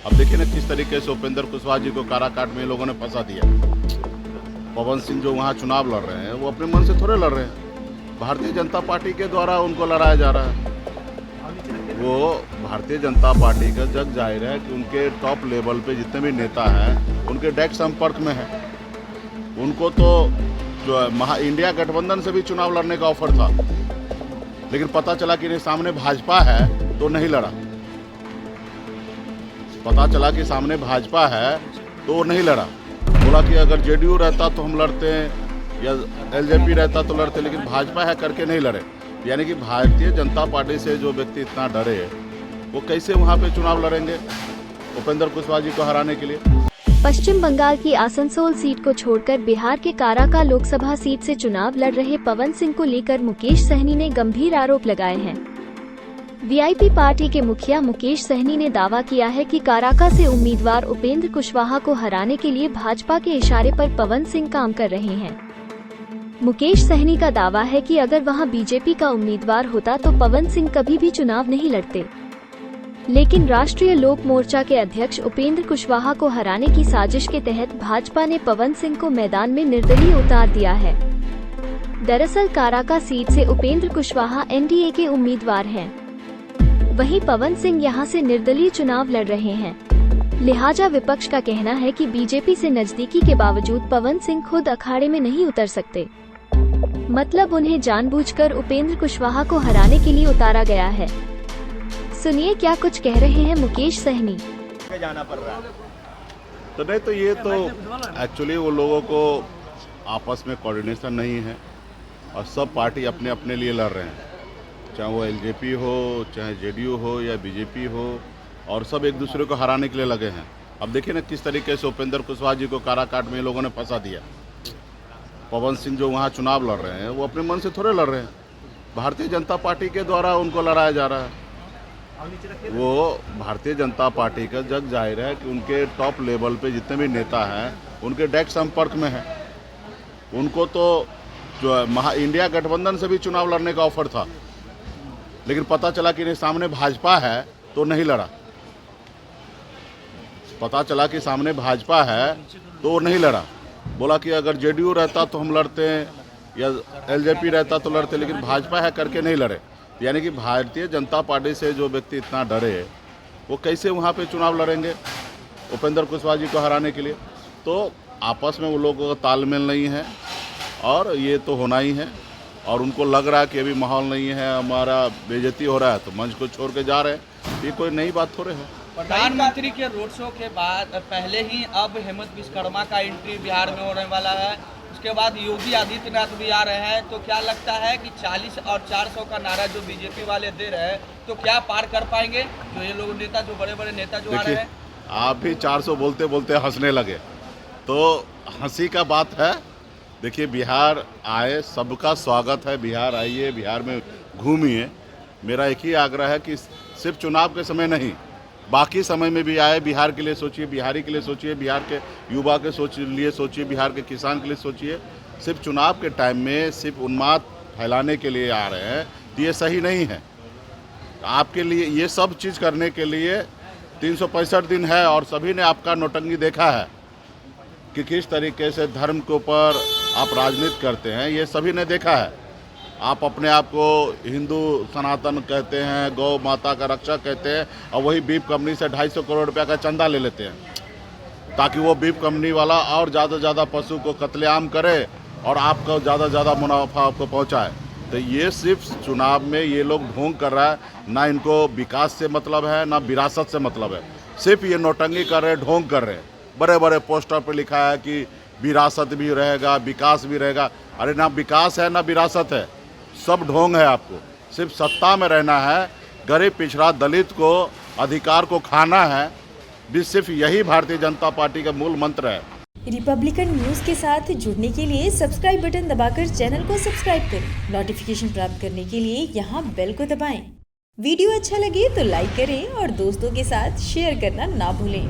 अब देखिए ना किस तरीके से उपेंद्र कुशवाहा जी को काराकाट में लोगों ने फंसा दिया। पवन सिंह जो वहाँ चुनाव लड़ रहे हैं वो अपने मन से थोड़े लड़ रहे हैं, भारतीय जनता पार्टी के द्वारा उनको लड़ाया जा रहा है। वो भारतीय जनता पार्टी का जग जाहिर है कि उनके टॉप लेवल पे जितने भी नेता हैं उनके डायरेक्ट संपर्क में है। उनको तो जो इंडिया गठबंधन से भी चुनाव लड़ने का ऑफर था, लेकिन पता चला कि सामने भाजपा है तो नहीं लड़ा। पता चला कि सामने भाजपा है तो वो नहीं लड़ा। बोला कि अगर जेडीयू रहता तो हम लड़ते हैं या एलजेपी रहता तो लड़ते, लेकिन भाजपा है करके नहीं लड़े। यानी कि भारतीय जनता पार्टी से जो व्यक्ति इतना डरे वो कैसे वहाँ पे चुनाव लड़ेंगे उपेंद्र कुशवाहा जी को हराने के लिए। पश्चिम बंगाल की आसनसोल सीट को छोड़कर बिहार के काराका लोकसभा सीट से चुनाव लड़ रहे पवन सिंह को लेकर मुकेश सहनी ने गंभीर आरोप लगाए हैं। वीआईपी पार्टी के मुखिया मुकेश सहनी ने दावा किया है कि काराका से उम्मीदवार उपेंद्र कुशवाहा को हराने के लिए भाजपा के इशारे पर पवन सिंह काम कर रहे हैं। मुकेश सहनी का दावा है कि अगर वहां बीजेपी का उम्मीदवार होता तो पवन सिंह कभी भी चुनाव नहीं लड़ते, लेकिन राष्ट्रीय लोक मोर्चा के अध्यक्ष उपेंद्र कुशवाहा को हराने की साजिश के तहत भाजपा ने पवन सिंह को मैदान में निर्दलीय उतार दिया है। दरअसल काराका सीट से उपेंद्र कुशवाहा एनडीए के उम्मीदवार हैं, वहीं पवन सिंह यहां से निर्दलीय चुनाव लड़ रहे हैं। लिहाजा विपक्ष का कहना है कि बीजेपी से नजदीकी के बावजूद पवन सिंह खुद अखाड़े में नहीं उतर सकते, मतलब उन्हें जानबूझकर उपेंद्र कुशवाहा को हराने के लिए उतारा गया है। सुनिए क्या कुछ कह रहे हैं मुकेश सहनी। जाना पड़ रहा है तो नहीं तो ये तो एक्चुअली वो लोगों को आपस में कोऑर्डिनेशन नहीं है और सब पार्टी अपने अपने लिए लड़ रहे हैं, चाहे वो एलजेपी हो, चाहे जेडीयू हो या बीजेपी हो, और सब एक दूसरे को हराने के लिए लगे हैं। अब देखिए ना किस तरीके से उपेंद्र कुशवाहा जी को काराकाट में लोगों ने फंसा दिया। पवन सिंह जो वहाँ चुनाव लड़ रहे हैं वो अपने मन से थोड़े लड़ रहे हैं, भारतीय जनता पार्टी के द्वारा उनको लड़ाया जा रहा है। वो भारतीय जनता पार्टी का जग जाहिर है कि उनके टॉप लेवल पे जितने भी नेता हैं उनके डायरेक्ट संपर्क में है। उनको तो जो इंडिया गठबंधन से भी चुनाव लड़ने का ऑफर था, लेकिन पता चला कि सामने भाजपा है तो नहीं लड़ा। पता चला कि सामने भाजपा है तो नहीं लड़ा। बोला कि अगर जेडीयू रहता तो हम लड़ते हैं या एलजेपी रहता तो लड़ते, लेकिन भाजपा है करके नहीं लड़े। यानी कि भारतीय जनता पार्टी से जो व्यक्ति इतना डरे वो कैसे वहाँ पे चुनाव लड़ेंगे उपेंद्र कुशवाहा जी को हराने के लिए। तो आपस में वो लोगों का तालमेल नहीं है और ये तो होना ही है, और उनको लग रहा है कि अभी माहौल नहीं है, हमारा बेइज्जती हो रहा है तो मंच को छोड़ के जा रहे हैं। ये कोई नई बात थोड़े है। प्रधानमंत्री के रोड शो के बाद पहले ही अब हेमंत विश्वकर्मा का एंट्री बिहार में होने वाला है, उसके बाद योगी आदित्यनाथ भी आ रहे हैं। तो क्या लगता है कि 40 और 400 का नारा जो बीजेपी वाले दे रहे हैं तो क्या पार कर पाएंगे जो ये लोग नेता, जो बड़े बड़े नेता जो आ रहे हैं? आप भी 400 बोलते बोलते हंसने लगे तो हंसी का बात है। देखिए बिहार आए, सबका स्वागत है, बिहार आइए, बिहार में घूमिए। मेरा एक ही आग्रह है कि सिर्फ चुनाव के समय नहीं, बाकी समय में भी आए, बिहार के लिए सोचिए, बिहारी के लिए सोचिए, बिहार के युवा के लिए सोचिए, बिहार के किसान के लिए सोचिए। सिर्फ चुनाव के टाइम में सिर्फ उन्माद फैलाने के लिए आ रहे हैं तो ये सही नहीं है। आपके लिए ये सब चीज़ करने के लिए 365 दिन है, और सभी ने आपका नौटंकी देखा है कि किस तरीके से धर्म के ऊपर आप राजनीति करते हैं, ये सभी ने देखा है। आप अपने आप को हिंदू सनातन कहते हैं, गौ माता का रक्षक कहते हैं, और वही बीफ कंपनी से 250 करोड़ रुपया का चंदा ले लेते हैं ताकि वो बीफ कंपनी वाला और ज़्यादा से ज़्यादा पशु को कत्लेआम करे और आपको ज़्यादा से ज़्यादा मुनाफा आपको पहुंचाए। तो ये सिर्फ चुनाव में ये लोग ढोंग कर रहा है, ना इनको विकास से मतलब है ना विरासत से मतलब है, सिर्फ ये नौटंकी कर रहे, ढोंग कर रहे। बड़े बड़े पोस्टर पर लिखा है कि विरासत भी रहेगा, विकास भी रहेगा। अरे ना विकास है ना विरासत है, सब ढोंग है। आपको सिर्फ सत्ता में रहना है, गरीब पिछड़ा दलित को अधिकार को खाना है, भी सिर्फ यही भारतीय जनता पार्टी का मूल मंत्र है। रिपब्लिकन न्यूज के साथ जुड़ने के लिए सब्सक्राइब बटन दबाकर चैनल को सब्सक्राइब करें। नोटिफिकेशन प्राप्त करने के लिए यहाँ बेल को दबाएं। वीडियो अच्छा लगे तो लाइक करें और दोस्तों के साथ शेयर करना ना भूलें।